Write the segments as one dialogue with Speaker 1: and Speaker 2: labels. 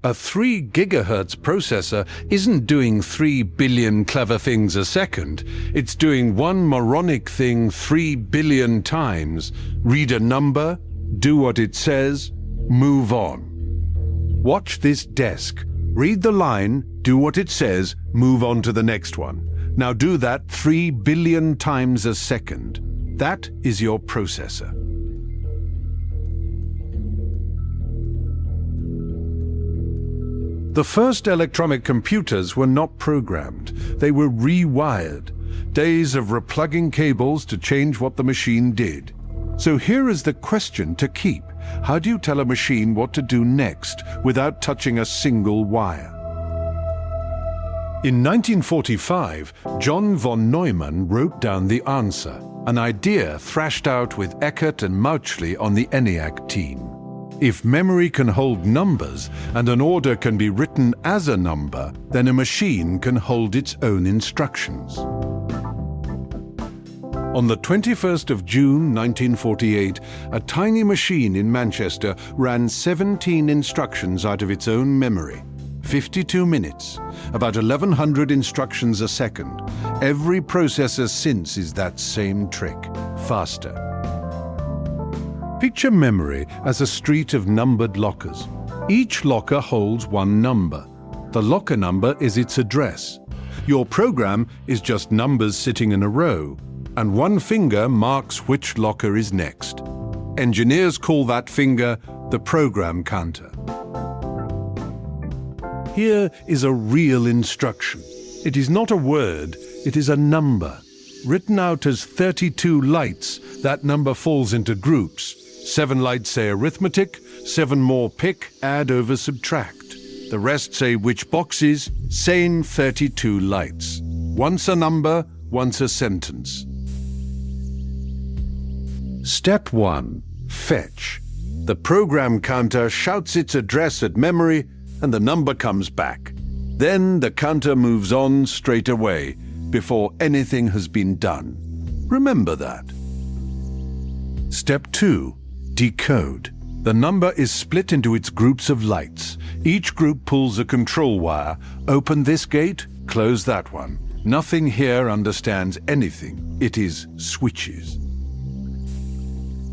Speaker 1: A 3 gigahertz processor isn't doing 3 billion clever things a second. It's doing one moronic thing 3 billion times. Read a number, do what it says, move on. Watch this desk. Read the line, do what it says, move on to the next one. Now do that 3 billion times a second. That is your processor. The first electronic computers were not programmed. They were rewired. Days of replugging cables to change what the machine did. So here is the question to keep. How do you tell a machine what to do next without touching a single wire? In 1945, John von Neumann wrote down the answer, an idea thrashed out with Eckert and Mauchly on the ENIAC team. If memory can hold numbers and an order can be written as a number, then a machine can hold its own instructions. On the 21st of June 1948, a tiny machine in Manchester ran 17 instructions out of its own memory. 52 minutes, about 1,100 instructions a second. Every processor since is that same trick, faster. Picture memory as a street of numbered lockers. Each locker holds one number. The locker number is its address. Your program is just numbers sitting in a row, and one finger marks which locker is next. Engineers call that finger the program counter. Here is a real instruction. It is not a word, it is a number. Written out as 32 lights, that number falls into groups. 7 lights say arithmetic, 7 more pick, add over, subtract. The rest say which boxes, same 32 lights. Once a number, once a sentence. Step 1. Fetch. The program counter shouts its address at memory and the number comes back. Then the counter moves on straight away, before anything has been done. Remember that. Step 2. Decode. The number is split into its groups of lights. Each group pulls a control wire. Open this gate, close that one. Nothing here understands anything. It is switches.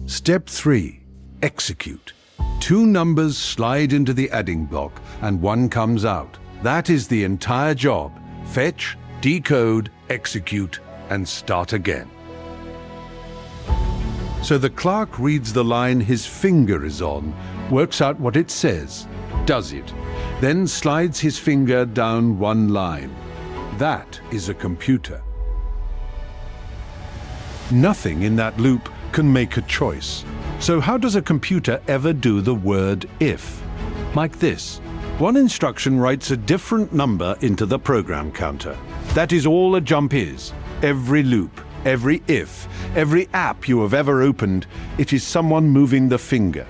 Speaker 1: Step 3. Execute. 2 numbers slide into the adding block and one comes out. That is the entire job. Fetch, decode, execute, and start again. So the clerk reads the line his finger is on, works out what it says, does it, then slides his finger down one line. That is a computer. Nothing in that loop can make a choice. So how does a computer ever do the word if? Like this. One instruction writes a different number into the program counter. That is all a jump is. Every loop, every if, every app you have ever opened, it is someone moving the finger.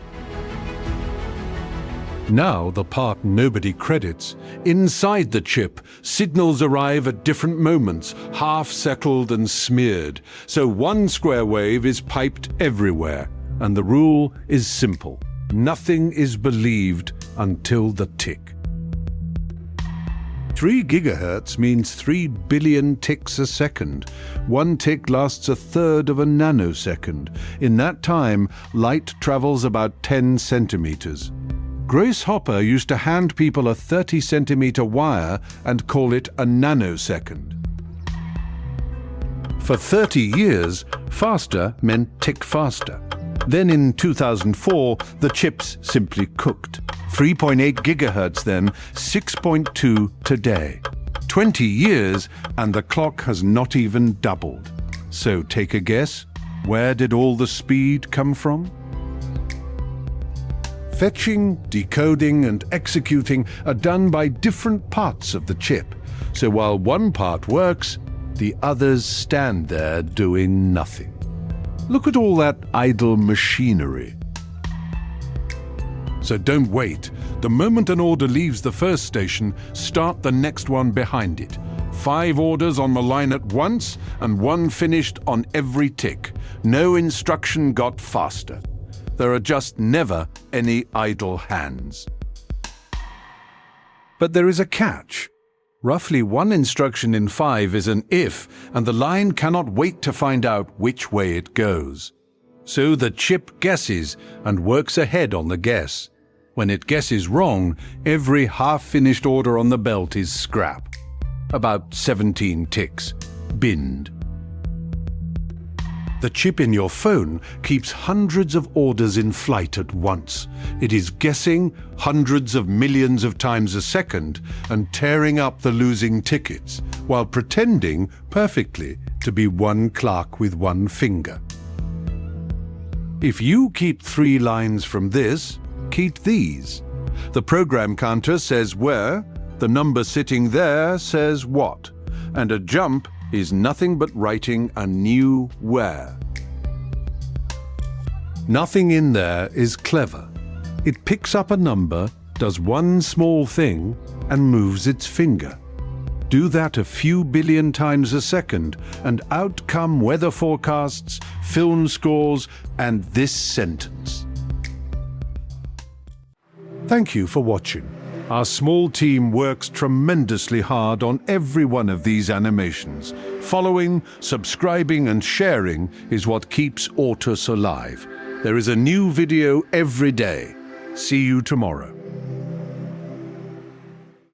Speaker 1: Now the part nobody credits. Inside the chip, signals arrive at different moments, half settled and smeared. So one square wave is piped everywhere. And the rule is simple. Nothing is believed until the tick. 3 gigahertz means 3 billion ticks a second. One tick lasts 1/3 of a nanosecond. In that time, light travels about 10 centimeters. Grace Hopper used to hand people a 30-centimeter wire and call it a nanosecond. For 30 years, faster meant tick faster. Then in 2004, the chips simply cooked. 3.8 gigahertz then, 6.2 today. 20 years and the clock has not even doubled. So take a guess, where did all the speed come from? Fetching, decoding and executing are done by different parts of the chip. So while one part works, the others stand there doing nothing. Look at all that idle machinery. So don't wait. The moment an order leaves the first station, start the next one behind it. 5 orders on the line at once and 1 finished on every tick. No instruction got faster. There are just never any idle hands. But there is a catch. Roughly 1 instruction in 5 is an if, and the line cannot wait to find out which way it goes. So the chip guesses and works ahead on the guess. When it guesses wrong, every half-finished order on the belt is scrap. About 17 ticks. Binned. The chip in your phone keeps hundreds of orders in flight at once. It is guessing hundreds of millions of times a second and tearing up the losing tickets, while pretending perfectly to be one clerk with one finger. If you keep 3 lines from this, keep these. The program counter says where, the number sitting there says what, and a jump is nothing but writing a new where. Nothing in there is clever. It picks up a number, does one small thing, and moves its finger. Do that a few billion times a second, and out come weather forecasts, film scores, and this sentence. Thank you for watching. Our small team works tremendously hard on every one of these animations. Following, subscribing and sharing is what keeps Autos alive. There is a new video every day. See you tomorrow.